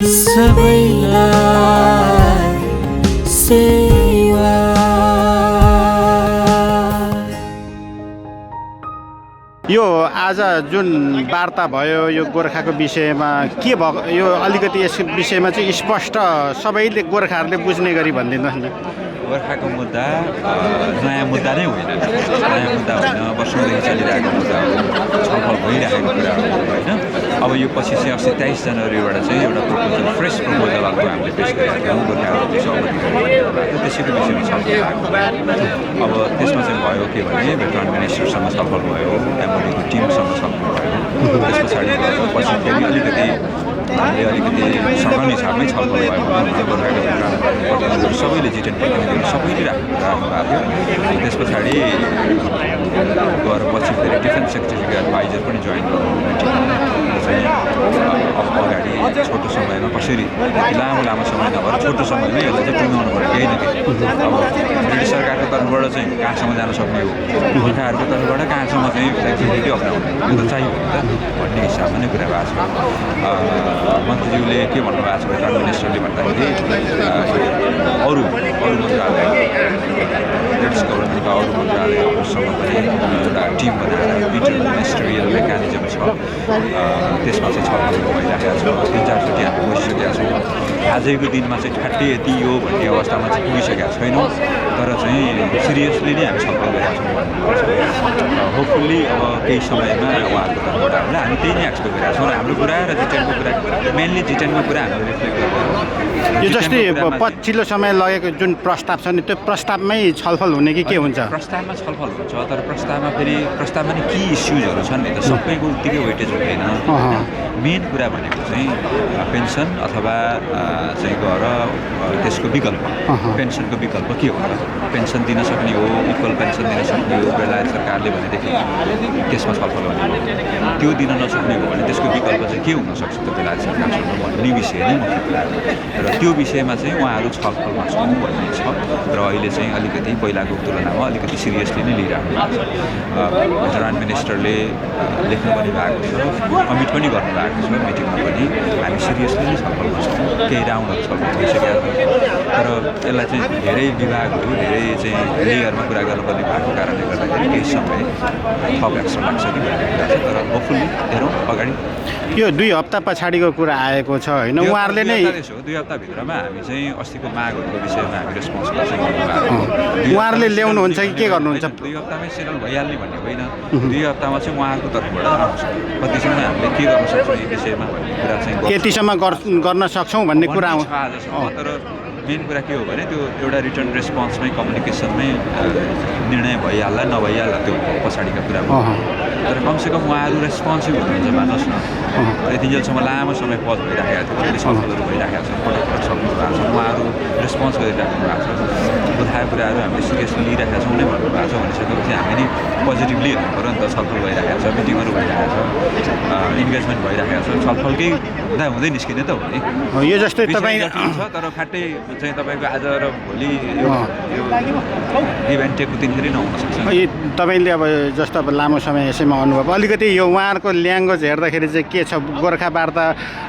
सबैलाई सेवा यो आज जुन वार्ता भयो यो गोर्खाको विषयमा के भयो यो अलिकति यस विषयमा चाहिँ स्पष्ट सबैले गोर्खाहरूले बुझ्ने गरी भनिदिनुहोस् न। गोर्खाको मुद्दा नयाँ मुद्दा नै होइन, नयाँ मुद्दा होइन, वर्षौँदेखि चलिरहेको मुद्दा हो, छलफल भइरहेको कुरा हो होइन। अब यो पछि चाहिँ अस्ति 23 जनवरीबाट चाहिँ एउटा प्रपोजल, फ्रेस प्रपोजल हामीले पेस गरेका थियौँ गोर्खाहरू सहमति गरेको त्यसैको विषयमा छलफल भएको। अब त्यसमा चाहिँ भयो के भने भेटरन मिनिस्टरसँग छलफल भयो, एमओडीको टिमसँग छलफल भयो, त्यस पछाडि भयो पछि फेरि अलिकति सघन हिसाबमै छलफल भयो भने गोर्खाको प्रतिनिधिहरू सबैले जिटेन प्रतिनिधिहरू सबैले राख्नु भएको थियो। त्यस पछाडि गएर पछि फेरि डिफेन्स सेक्रेटरीको एडभाइजर पनि जोइन अगाडि छोटो समयमा कसरी लामो समय नभएर छोटो समयमै यसलाई चाहिँ टुङ्गाउनु पऱ्यो केही न केही। अब ब्रिटिस सरकारको तर्फबाट चाहिँ कहाँसम्म जान सक्ने हो, गोर्खाहरूको तर्फबाट कहाँसम्म चाहिँ फ्लेक्सिबिलिटी अप्नाउने यो त चाहियो नि त भन्ने हिसाबमा नै कुरा भएको छ। मन्त्रीज्यूले के भन्नुभएको छ भेटरन मिनिस्टरले भन्दाखेरि अरू मन्त्रालय ब्रिटिस गभर्मेन्टका अरू मन्त्रालयहरूसँग पनि एउटा टिम बनाएर इन्टर मिनिस्ट्रियल मेकानिजम छ, त्यसमा चाहिँ छलफल भइरहेको छ। 3-4चोटि हामी बसिसकेका छौँ। आजैको दिनमा चाहिँ ठ्याट्टै यति हो भन्ने अवस्थामा चाहिँ पुगिसकेका छैनौँ, तर चाहिँ सिरियसली नै हामी छलफल गरेका छौँ भन्नुहुन्छ। होपफुल्ली अब केही समयमा उहाँहरूको तर्फबाट होला हामी त्यही नै एक्सपेक्ट गरेका छौँ र हाम्रो कुरा र जिटेनको कुरा, मेनली जिटेनको कुरा हामीले रिफ्लेक्ट गरेका छौँ। यो जस्तै पछिल्लो समय लगेको जुन प्रस्ताव छ नि त्यो प्रस्तावमै छलफल हुने कि के हुन्छ? प्रस्तावमा छलफल हुन्छ, तर प्रस्तावमा नि के इस्युजहरू छन् नि त सबैको उत्तिकै वेटेज हुँदैन। मेन कुरा भनेको चाहिँ पेन्सन अथवा चाहिँ गएर त्यसको विकल्प, पेन्सनको विकल्प के हो त? पेन्सन दिन सक्ने हो, इक्वल पेन्सन दिन सक्ने हो बेलायत सरकारले भनेदेखि त्यसमा छलफल गर्ने हो। त्यो दिन नसक्ने हो भने त्यसको विकल्प चाहिँ के हुनसक्छ त बेलायत सरकारसँग भन्ने विषय नै मुख्य कुरा हो। र त्यो विषयमा चाहिँ उहाँहरू छलफलमा छौँ भन्ने छ र अहिले चाहिँ अलिकति पहिलाको तुलनामा अलिकति सिरियसली नै लिइराख्नु भएको छ। भेटरन मिनिस्टरले लेख्नु पनि भएको छ, कमिट पनि गर्नुभएको छ मिटिङमा पनि। हामी सिरियसली नै छलफलमा छौँ, केही राउन्डहरू छलफल भइसकेका छौँ, तर यसलाई चाहिँ धेरै विभागहरू धेरै चाहिँ लेयरमा कुरा गर्नुपर्ने भएको कारणले गर्दाखेरि केही समय थप एक्सन लाग्छ कि भन्ने कुरा छ। तर होपफुल्ली हेरौँ अगाडि। यो 2 हप्ता पछाडिको कुरा आएको छ होइन, उहाँहरूले नै 2 हप्ताभित्रमा हामी चाहिँ अस्तिको मागहरूको विषयमा हामी रेस्पोन्स गर्छौँ। उहाँहरूले ल्याउनुहुन्छ कि के गर्नुहुन्छ? 2 हप्तामै सेटल भइहाल्ने भन्ने होइन, 2 हप्तामा चाहिँ उहाँहरूको तर्फबाट आउँछ कतिसम्म हामीले के गर्न सक्छौँ यो विषयमा भन्ने कुरा चाहिँ यतिसम्म गर्न सक्छौँ भन्ने कुरा आउँछ आजसम्म। तर मेन कुरा के हो भने त्यो एउटा रिटर्न रेस्पोन्समै कम्युनिकेसनमै निर्णय भइहाल्ला नभइहाल्ला त्यो पछाडिका कुरा। तर कमसेकम उहाँहरू रेस्पोन्सिभ हुनुहुन्छ मान्नुहोस् न। यतिन्जेलसम्म लामो समय पज भइराखेको थियो, कहिले छलफलहरू भइराखेको छ, पटक छलफल भएको छ, उहाँहरू रेस्पोन्स गरिराख्नु भएको छ। बुझाएको कुराहरू हामीले सिरियसली लिइरहेका छौँ नै भन्नुभएको छ भनिसकेपछि हामी नै पोजिटिभली हेर्नु पऱ्यो नि त। छलफल भइरहेको छ, मिटिङहरू भइरहेको छ, इन्गेजमेन्ट भइरहेको छ, छलफलकै हुँदै निस्किने त हो नि। यो जस्तै तपाईँ छ तर खाट्टै चाहिँ तपाईँको आज र भोलि यो इभेन्ट टेकको दिनखेरि नहुन सक्छ। तपाईँले अब जस्तो अब लामो समय यसैमा अनुभव अलिकति यो उहाँहरूको ल्याङ्ग्वेज हेर्दाखेरि चाहिँ के छ? गोर्खा वार्ता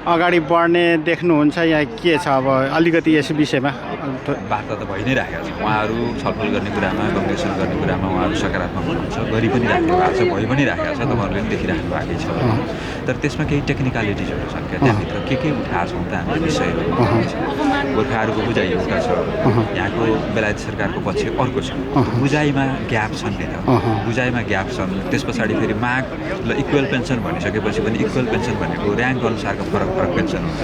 अगाडि बढ्ने देख्नुहुन्छ या के छ? अब अलिकति यस विषयमा वार्ता त भइ नै राखेको छ। उहाँहरू छलफल गर्ने कुरामा, कम्युनिकेसन गर्ने कुरामा उहाँहरू सकारात्मक हुनुहुन्छ, गरि पनि राख्नु भएको छ, भइ पनि राखेको छ, तपाईँहरूले पनि देखिराख्नु भएकै छ। तर त्यसमा केही टेक्निकलिटिजहरू छन् क्या, त्यहाँभित्र के उठाएको छौँ त हामीले विषयहरू। गोर्खाहरूको बुझाइ एउटा छ, यहाँको बेलायत सरकारको पक्ष अर्को छ। बुझाइमा ग्याप छन् नि त, बुझाइमा ग्याप छन्। त्यस पछाडि फेरि माग ल इक्वल पेन्सन भनिसकेपछि पनि इक्वल पेन्सन भनेको ऱ्याङ्क अनुसारको फरक पेन्सन हुन्छ,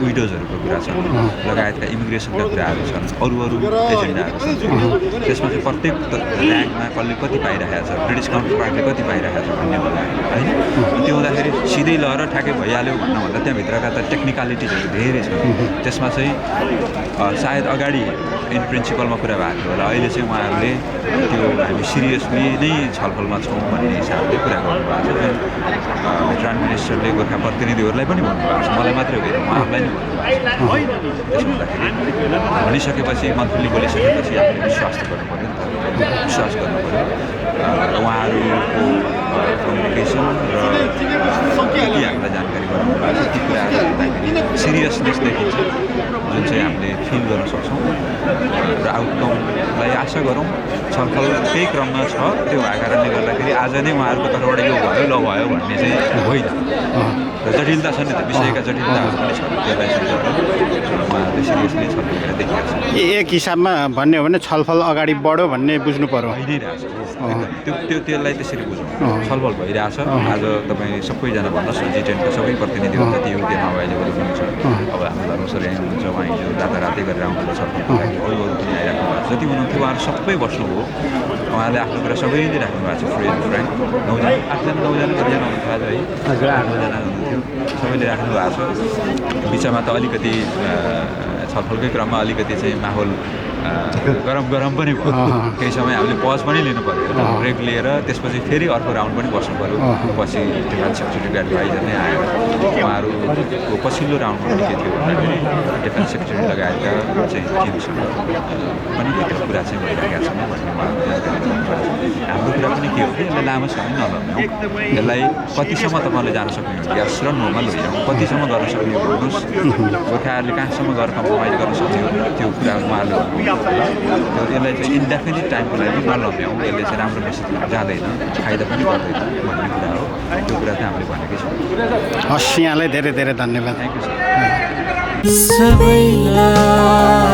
विडोजहरूको कुरा छन्, लगायतका इमिग्रेसनका कुराहरू छन्, अरू एजेन्डाहरू छन्। त्यसमा चाहिँ प्रत्येक ऱ्याङ्कमा कसले कति पाइरहेको छ, ब्रिटिस काउन्टर पार्टले कति पाइरहेको छ भन्ने होला होइन। त्यो हुँदाखेरि सिधै लहर ठ्याक्कै भइहाल्यो भन्नुभन्दा त्यहाँभित्रका त टेक्निकलिटिजहरू धेरै छन्। त्यसमा चाहिँ सायद अगाडि इन प्रिन्सिपलमा कुरा भएको थियो होला, अहिले चाहिँ उहाँहरूले त्यो हामी सिरियसली नै छलफलमा छौँ भन्ने हिसाबले कुरा गर्नुभएको छ। जुन भेटरन मिनिस्टरले गोर्खा प्रतिनिधिहरूलाई पनि भन्नुभएको छ, मलाई मात्रै होइन उहाँहरूलाई नै भन्नुभएको छ। त्यसो हुँदाखेरि भनिसकेपछि मन्त्रीले बोलिसकेपछि हामीले विश्वास त गर्नु पऱ्यो नि त, विश्वास गर्नु पऱ्यो। उहाँहरूको कम्युनिकेसन र के हामीलाई जानकारी गराउनु भएको छ ती कुराहरू हेर्दाखेरि सिरियसनेस देखिन्छ जुन चाहिँ हामीले फिल गर्न सक्छौँ र आउटकमलाई आशा गरौँ छलफलकै क्रममा छ त्यो भएको कारणले गर्दाखेरि आज नै उहाँहरूको तर्फबाट यो भयो ल भयो भन्ने चाहिँ होइन र जटिलता छ नि त विषयका जटिलताहरू पनि छ त्यसलाई चाहिँ उहाँहरूले सिरियसली छलफल गरेर देखिरहेको छ एक हिसाबमा भन्ने हो भने छलफल अगाडि बढ्यो भन्ने बुझ्नु पर्यो भइ नै रहेछ त्यसलाई त्यसरी बुझौँ छलफल भइरहेछ आज तपाईँ सबैजना भन्नुहोस् न G10 का सबै प्रतिनिधिहरू जति हो त्यो अभाइलेबल हुनुहुन्छ अब हाम्रो धर्मसर यहाँ हुनुहुन्छ उहाँ हिजो रातारातै गरेर आउनुहुन्छ छलफलको लागि अरू पनि आइराख्नु भएको छ जति हुनुहुन्थ्यो उहाँहरू सबै बस्नुभयो उहाँले आफ्नो कुरा सबैले राख्नु भएको छ फ्री एन्ड फ्र्याङ्क 9जना कतिजना हुनुहुन्थ्यो आज है 8जना हुनुहुन्थ्यो सबैले राख्नु भएको छ बिचमा त अलिकति छलफलकै क्रममा अलिकति चाहिँ माहौल गरम पनि भयो केही समय हामीले पज पनि लिनु पऱ्यो ब्रेक लिएर त्यसपछि फेरि अर्को राउन्ड पनि बस्नु पऱ्यो पछि डिफेन्स सेक्रेटरी एडभाइजर नै आएर उहाँहरूको पछिल्लो राउन्डमा के थियो भन्दाखेरि डिफेन्स सेक्रेटरी लगायतका चाहिँ टिमसँग पनि त्यो कुरा चाहिँ भइरहेका छन् भन्ने उहाँहरू जानकारी हाम्रो कुरा पनि के हो कि यसलाई लामो समय नलगाउँ यसलाई कतिसम्म तपाईँहरूले जान सक्नुहुन्छ यस र नोमा लैजाउँ कतिसम्म गर्न सक्ने हो भन्नुहोस् गोर्खाहरूले कहाँसम्म गएर कम्प्रोमाइज गर्न सक्ने हो त्यो कुरा उहाँहरूले यसलाई चाहिँ इन्डेफिनिट टाइमको लागि नलम्ब्याउँ यसले चाहिँ राम्रो मेसेज जाँदैन फाइदा पनि गर्दैन भन्ने कुरा हो त्यो कुरा चाहिँ हामीले भनेकै छौँ हस् यहाँलाई धेरै धेरै धन्यवाद थ्याङ्क यू सर सबैलाई